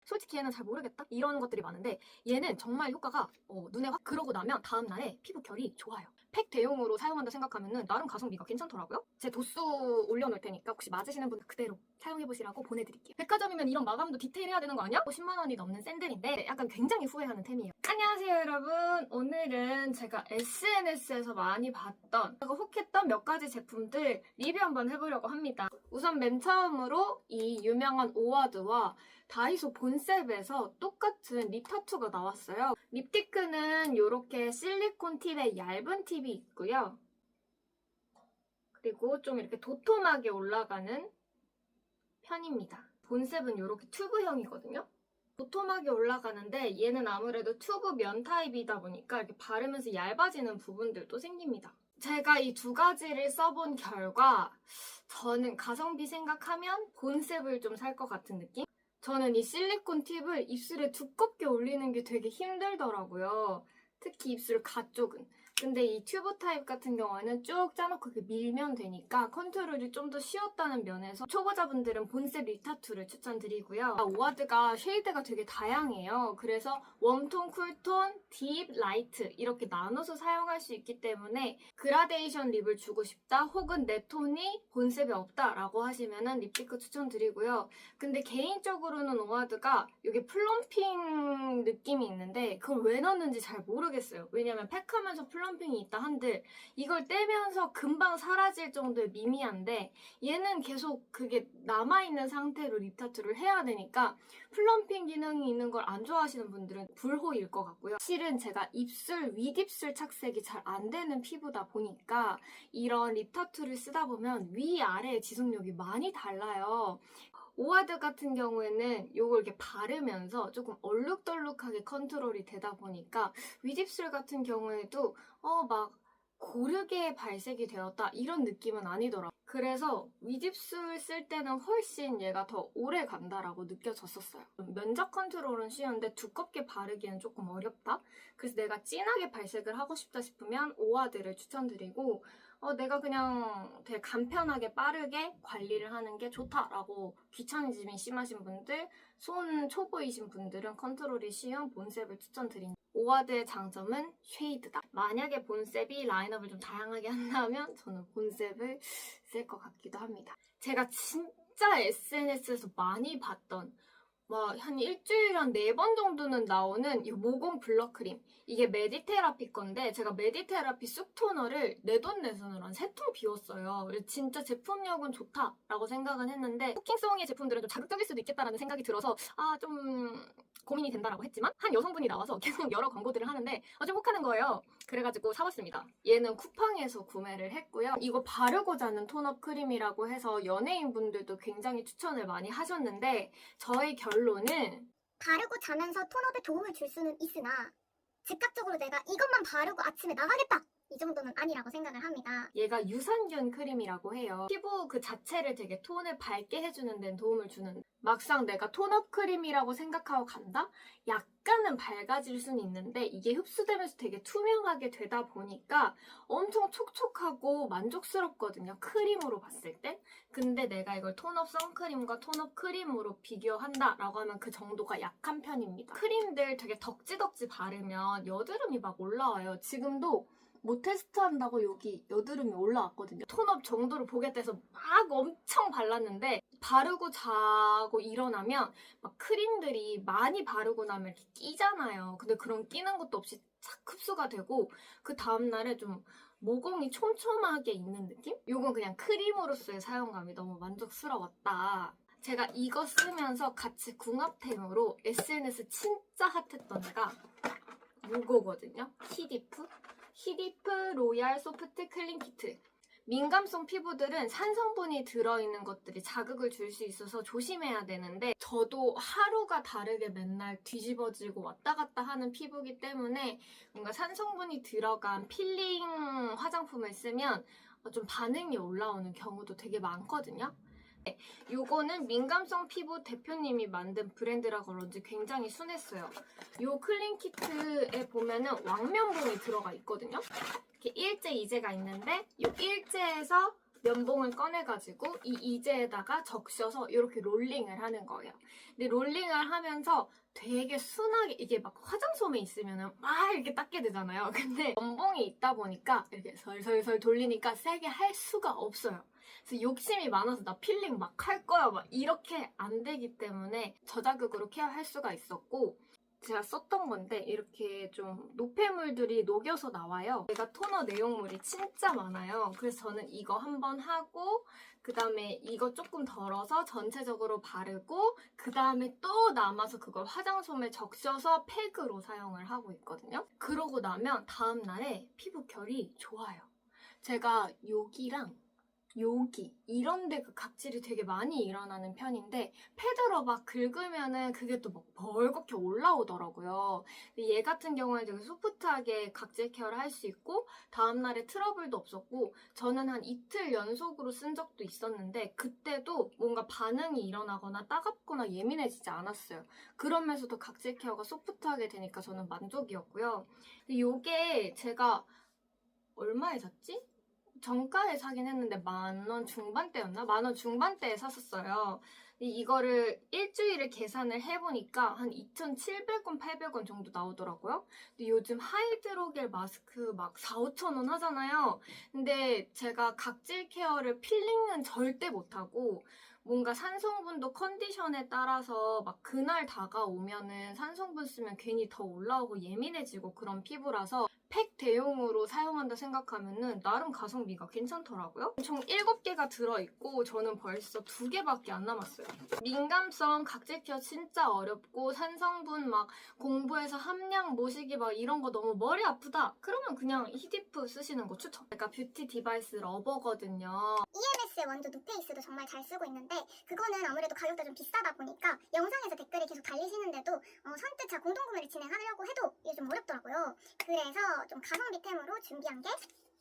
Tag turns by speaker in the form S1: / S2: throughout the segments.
S1: 솔직히 얘는 잘 모르겠다 이런 것들이 많은데 얘는 정말 효과가 눈에 확 그러고 나면 다음날에 피부 결이 좋아요. 팩 대용으로 사용한다 생각하면은 나름 가성비가 괜찮더라고요. 제 도수 올려놓을 테니까 혹시 맞으시는 분들 그대로 사용해보시라고 보내드릴게요. 백화점이면 이런 마감도 디테일해야 되는 거 아니야? 10만 원이 넘는 샌들인데 약간 굉장히 후회하는 템이에요. 안녕하세요 여러분. 오늘은 제가 SNS에서 많이 봤던 제가 혹했던 몇 가지 제품들 리뷰 한번 해보려고 합니다. 우선 맨 처음으로 이 유명한 오와드와 다이소 본셉에서 똑같은 립 타투가 나왔어요. 립티크는 이렇게 실리콘 팁에 얇은 팁이 있고요. 그리고 좀 이렇게 도톰하게 올라가는 편입니다. 본셉은 이렇게 튜브형이거든요. 도톰하게 올라가는데 얘는 아무래도 튜브 면 타입이다 보니까 이렇게 바르면서 얇아지는 부분들도 생깁니다. 제가 이 두 가지를 써본 결과 저는 가성비 생각하면 본셉을 좀 살 것 같은 느낌? 저는 이 실리콘 팁을 입술에 두껍게 올리는 게 되게 힘들더라고요. 특히 입술 가쪽은. 근데 이 튜브 타입 같은 경우에는 쭉 짜놓고 이렇게 밀면 되니까 컨트롤이 좀 더 쉬웠다는 면에서 초보자분들은 본셉 립 타투를 추천드리고요. 오와드가 쉐이드가 되게 다양해요. 그래서 웜톤, 쿨톤, 딥, 라이트 이렇게 나눠서 사용할 수 있기 때문에 그라데이션 립을 주고 싶다 혹은 내 톤이 본셉에 없다라고 하시면은 립스티크 추천드리고요. 근데 개인적으로는 오와드가 이게 플럼핑 느낌이 있는데 그걸 왜 넣는지 잘 모르겠어요. 왜냐면 팩하면서 플럼핑이 있다 한들 이걸 떼면서 금방 사라질 정도의 미미한데 얘는 계속 그게 남아있는 상태로 립 타투를 해야 되니까 플럼핑 기능이 있는 걸 안 좋아하시는 분들은 불호일 것 같고요. 실은 제가 입술, 윗입술 착색이 잘 안 되는 피부다 보니까 이런 립 타투를 쓰다 보면 위아래의 지속력이 많이 달라요. 오와드 같은 경우에는 이걸 이렇게 바르면서 조금 얼룩덜룩하게 컨트롤이 되다 보니까 윗입술 같은 경우에도 막 고르게 발색이 되었다 이런 느낌은 아니더라고요. 그래서 윗입술 쓸 때는 훨씬 얘가 더 오래 간다라고 느껴졌었어요. 면적 컨트롤은 쉬운데 두껍게 바르기엔 조금 어렵다? 그래서 내가 진하게 발색을 하고 싶다 싶으면 오와드를 추천드리고 내가 그냥 되게 간편하게 빠르게 관리를 하는 게 좋다라고 귀차니즘이 심하신 분들, 손 초보이신 분들은 컨트롤이 쉬운 본셉을 추천드립니다. 오와드의 장점은 쉐이드다. 만약에 본셉이 라인업을 좀 다양하게 한다면 저는 본셉을 쓸 것 같기도 합니다. 제가 진짜 SNS에서 많이 봤던 한 일주일에 한 4번 정도는 나오는 이 모공 블러 크림. 이게 메디테라피 건데 제가 메디테라피 쑥토너를 내돈내산으로 한 3통 비웠어요. 진짜 제품력은 좋다라고 생각은 했는데 쿠킹성의 제품들은 좀 자극적일 수도 있겠다라는 생각이 들어서 좀 고민이 된다라고 했지만 한 여성분이 나와서 계속 여러 광고들을 하는데 좀 혹하는 거예요. 그래가지고 사봤습니다. 얘는 쿠팡에서 구매를 했고요. 이거 바르고 자는 톤업 크림이라고 해서 연예인분들도 굉장히 추천을 많이 하셨는데 저의 결론은
S2: 바르고 자면서 톤업에 도움을 줄 수는 있으나 즉각적으로 내가 이것만 바르고 아침에 나가겠다! 이 정도는 아니라고 생각을 합니다.
S1: 얘가 유산균 크림이라고 해요. 피부 그 자체를 되게 톤을 밝게 해주는 데는 도움을 주는 막상 내가 톤업 크림이라고 생각하고 간다? 약간은 밝아질 수는 있는데 이게 흡수되면서 되게 투명하게 되다 보니까 엄청 촉촉하고 만족스럽거든요. 크림으로 봤을 땐. 근데 내가 이걸 톤업 선크림과 톤업 크림으로 비교한다라고 하면 그 정도가 약한 편입니다. 크림들 되게 덕지덕지 바르면 여드름이 막 올라와요. 지금도 뭐 테스트한다고 여기 여드름이 올라왔거든요. 톤업 정도를 보겠다 해서 막 엄청 발랐는데 바르고 자고 일어나면 막 크림들이 많이 바르고 나면 이렇게 끼잖아요. 근데 그런 끼는 것도 없이 착 흡수가 되고 그 다음날에 좀 모공이 촘촘하게 있는 느낌? 이건 그냥 크림으로서의 사용감이 너무 만족스러웠다. 제가 이거 쓰면서 같이 궁합템으로 SNS 진짜 핫했던 애가 이거거든요. 히디프 로얄 소프트 클린 키트. 민감성 피부들은 산성분이 들어있는 것들이 자극을 줄 수 있어서 조심해야 되는데 저도 하루가 다르게 맨날 뒤집어지고 왔다 갔다 하는 피부이기 때문에 뭔가 산성분이 들어간 필링 화장품을 쓰면 좀 반응이 올라오는 경우도 되게 많거든요. 요거는 민감성 피부 대표님이 만든 브랜드라 그런지 굉장히 순했어요. 요 클린 키트에 보면은 왕면봉이 들어가 있거든요. 이렇게 일제, 이제가 있는데 요 일제에서 면봉을 꺼내가지고 이 이제에다가 적셔서 이렇게 롤링을 하는 거예요. 근데 롤링을 하면서 되게 순하게, 이게 막 화장솜에 있으면은 막 이렇게 닦게 되잖아요. 근데 면봉이 있다 보니까 이렇게 설설설 돌리니까 세게 할 수가 없어요. 그래서 욕심이 많아서 나 필링 막 할 거야 막 이렇게 안 되기 때문에 저자극으로 케어할 수가 있었고, 제가 썼던 건데 이렇게 좀 노폐물들이 녹여서 나와요. 제가 토너 내용물이 진짜 많아요. 그래서 저는 이거 한번 하고 그 다음에 이거 조금 덜어서 전체적으로 바르고 그 다음에 또 남아서 그걸 화장솜에 적셔서 팩으로 사용을 하고 있거든요. 그러고 나면 다음날에 피부 결이 좋아요. 제가 여기랑 여기 이런 데 그 각질이 되게 많이 일어나는 편인데 패드로 막 긁으면은 그게 또 막 벌겋게 올라오더라고요. 근데 얘 같은 경우는 되게 소프트하게 각질 케어를 할 수 있고 다음날에 트러블도 없었고, 저는 한 이틀 연속으로 쓴 적도 있었는데 그때도 뭔가 반응이 일어나거나 따갑거나 예민해지지 않았어요. 그러면서도 각질 케어가 소프트하게 되니까 저는 만족이었고요. 근데 요게 제가 얼마에 샀지? 정가에 사긴 했는데 10,000원 중반대였나? 10,000원 중반대에 샀었어요. 이거를 일주일을 계산을 해보니까 한 2,700원, 800원 정도 나오더라고요. 근데 요즘 하이드로겔 마스크 막 4,000~5,000원 하잖아요. 근데 제가 각질 케어를 필링은 절대 못하고 뭔가 산성분도 컨디션에 따라서 막 그날 다가오면은 산성분 쓰면 괜히 더 올라오고 예민해지고 그런 피부라서 팩 대용으로 사용한다 생각하면은 나름 가성비가 괜찮더라고요. 총 7개가 들어있고 저는 벌써 2개밖에 안 남았어요. 민감성 각질 케어 진짜 어렵고 산성분 막 공부해서 함량 모시기 막 이런 거 너무 머리 아프다, 그러면 그냥 히디프 쓰시는 거 추천. 제가 뷰티 디바이스 러버거든요.
S2: EMS의 원조 누페이스도 정말 잘 쓰고 있는데 그거는 아무래도 가격도 좀 비싸다 보니까 영상에서 댓글이 계속 달리시는데도 선뜻 제가 공동구매를 진행하려고 해도 이게 좀 어렵더라고요. 그래서 좀 가성비템으로 준비한 게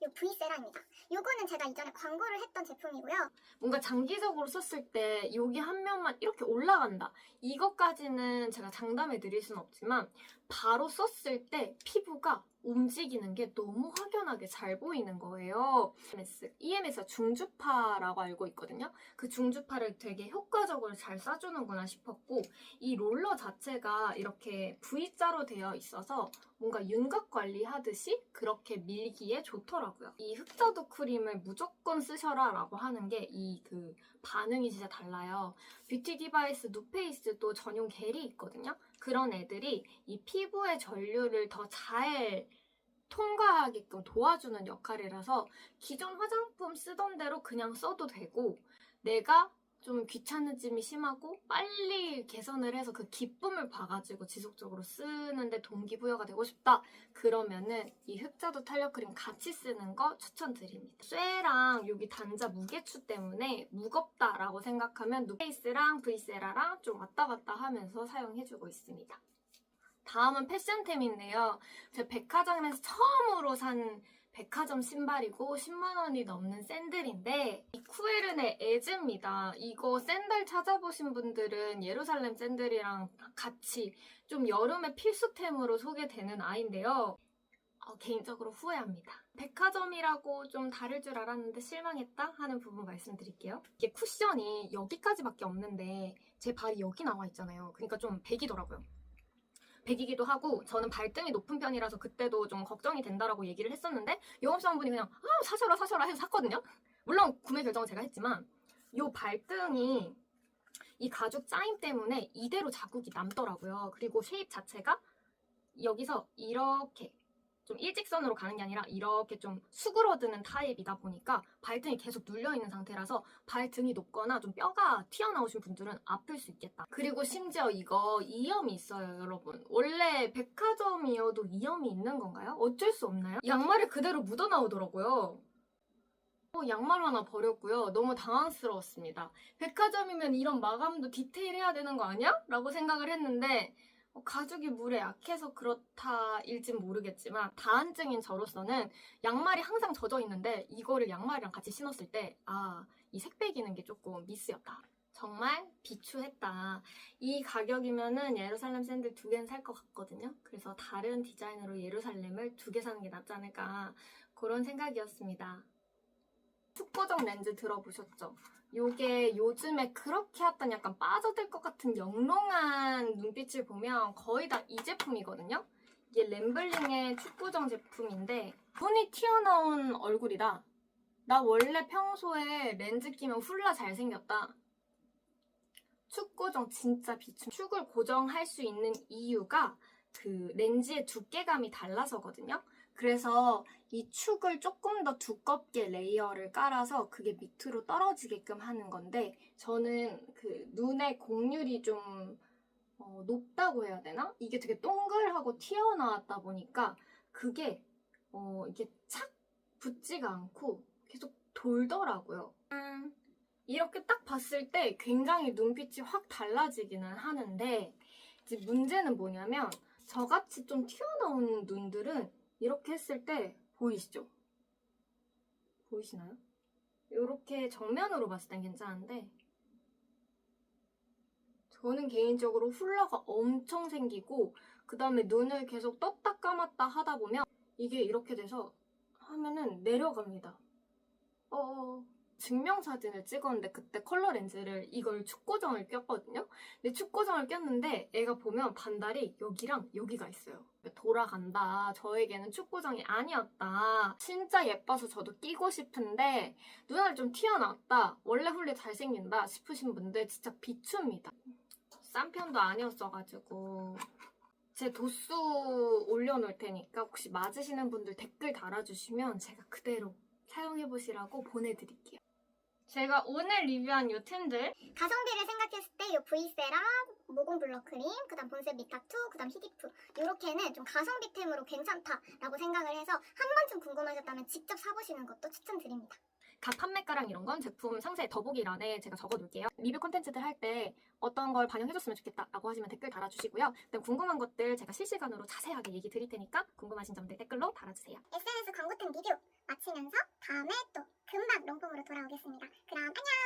S2: 이 V세라입니다. 이거는 제가 이전에 광고를 했던 제품이고요.
S1: 뭔가 장기적으로 썼을 때 여기 한 면만 이렇게 올라간다, 이것까지는 제가 장담해 드릴 순 없지만 바로 썼을 때 피부가 움직이는 게 너무 확연하게 잘 보이는 거예요. EMS가 중주파라고 알고 있거든요. 그 중주파를 되게 효과적으로 잘 쏴주는구나 싶었고, 이 롤러 자체가 이렇게 V자로 되어 있어서 뭔가 윤곽 관리하듯이 그렇게 밀기에 좋더라고요. 이 흑자두 크림을 무조건 쓰셔라 라고 하는 게 이 그 반응이 진짜 달라요. 뷰티 디바이스 누페이스도 전용 겔이 있거든요. 그런 애들이 이 피부의 전류를 더 잘 통과하게끔 도와주는 역할이라서 기존 화장품 쓰던 대로 그냥 써도 되고, 내가 좀 귀찮음이 심하고 빨리 개선을 해서 그 기쁨을 봐가지고 지속적으로 쓰는데 동기부여가 되고 싶다, 그러면은 이 흑자두 탄력 크림 같이 쓰는 거 추천드립니다. 쇠랑 여기 단자 무게추 때문에 무겁다라고 생각하면 누페이스랑 브이세라랑 좀 왔다 갔다 하면서 사용해주고 있습니다. 다음은 패션템인데요. 제가 백화점에서 처음으로 산 백화점 신발이고 10만 원이 넘는 샌들인데, 이 쿠에른의 에즈입니다. 이거 샌들 찾아보신 분들은 예루살렘 샌들이랑 같이 좀 여름에 필수템으로 소개되는 아이인데요. 개인적으로 후회합니다. 백화점이라고 좀 다를 줄 알았는데 실망했다 하는 부분 말씀드릴게요. 이게 쿠션이 여기까지밖에 없는데 제 발이 여기 나와 있잖아요. 그러니까 좀 백이더라고요. 백이기도 하고, 저는 발등이 높은 편이라서 그때도 좀 걱정이 된다라고 얘기를 했었는데 영업사원분이 그냥 사셔라 해서 샀거든요. 물론 구매 결정은 제가 했지만 이 발등이 이 가죽 짜임 때문에 이대로 자국이 남더라고요. 그리고 쉐입 자체가 여기서 이렇게 좀 일직선으로 가는 게 아니라 이렇게 좀 수그러드는 타입이다 보니까 발등이 계속 눌려있는 상태라서 발등이 높거나 좀 뼈가 튀어나오신 분들은 아플 수 있겠다. 그리고 심지어 이거 이염이 있어요, 여러분. 원래 백화점이어도 이염이 있는 건가요? 어쩔 수 없나요? 양말에 그대로 묻어나오더라고요. 양말 하나 버렸고요. 너무 당황스러웠습니다. 백화점이면 이런 마감도 디테일해야 되는 거 아니야? 라고 생각을 했는데 가죽이 물에 약해서 그렇다일진 모르겠지만 다한증인 저로서는 양말이 항상 젖어 있는데 이거를 양말이랑 같이 신었을 때 이 색 빼기는 게 조금 미스였다. 정말 비추했다. 이 가격이면은 예루살렘 샌들 2개는 살 것 같거든요. 그래서 다른 디자인으로 예루살렘을 2개 사는 게 낫지 않을까, 그런 생각이었습니다. 축고정 렌즈 들어보셨죠? 요게 요즘에 그렇게 핫한 약간 빠져들 것 같은 영롱한 눈빛을 보면 거의 다 이 제품이거든요? 이게 램블링의 축고정 제품인데 눈이 튀어나온 얼굴이다. 나 원래 평소에 렌즈 끼면 훌라 잘생겼다. 축고정 진짜 비춤. 축을 고정할 수 있는 이유가 그 렌즈의 두께감이 달라서거든요. 그래서 이 축을 조금 더 두껍게 레이어를 깔아서 그게 밑으로 떨어지게끔 하는 건데 저는 그 눈의 곡률이 좀 높다고 해야 되나? 이게 되게 동글하고 튀어나왔다 보니까 그게 이게 착 붙지가 않고 계속 돌더라고요. 이렇게 딱 봤을 때 굉장히 눈빛이 확 달라지기는 하는데 이제 문제는 뭐냐면 저같이 좀 튀어나온 눈들은 이렇게 했을 때 보이시죠? 보이시나요? 이렇게 정면으로 봤을 땐 괜찮은데 저는 개인적으로 훌라가 엄청 생기고 그 다음에 눈을 계속 떴다 감았다 하다 보면 이게 이렇게 돼서 하면은 내려갑니다. 증명사진을 찍었는데 그때 컬러 렌즈를 이걸 축고정을 꼈거든요. 근데 축고정을 꼈는데 애가 보면 반달이 여기랑 여기가 있어요. 돌아간다. 저에게는 축고정이 아니었다. 진짜 예뻐서 저도 끼고 싶은데 눈알 좀 튀어나왔다. 원래 훌리 잘생긴다 싶으신 분들 진짜 비추입니다. 싼 편도 아니었어가지고 제 도수 올려놓을 테니까 혹시 맞으시는 분들 댓글 달아주시면 제가 그대로 사용해보시라고 보내드릴게요. 제가 오늘 리뷰한 이 템들
S2: 가성비를 생각했을 때 이 V세럼, 모공 블러 크림, 그 다음 본색 미타투, 그 다음 히디프 이렇게는 좀 가성비템으로 괜찮다라고 생각을 해서 한 번쯤 궁금하셨다면 직접 사보시는 것도 추천드립니다.
S1: 각 판매가랑 이런 건 제품 상세 더보기란에 제가 적어둘게요. 리뷰 콘텐츠들 할 때 어떤 걸 반영해줬으면 좋겠다라고 하시면 댓글 달아주시고요. 그다음 궁금한 것들 제가 실시간으로 자세하게 얘기 드릴 테니까 궁금하신 점들 댓글로 달아주세요.
S2: SNS 광고템 리뷰 마치면서 다음에 또 금방 롱폼으로 돌아오겠습니다. 그럼 안녕!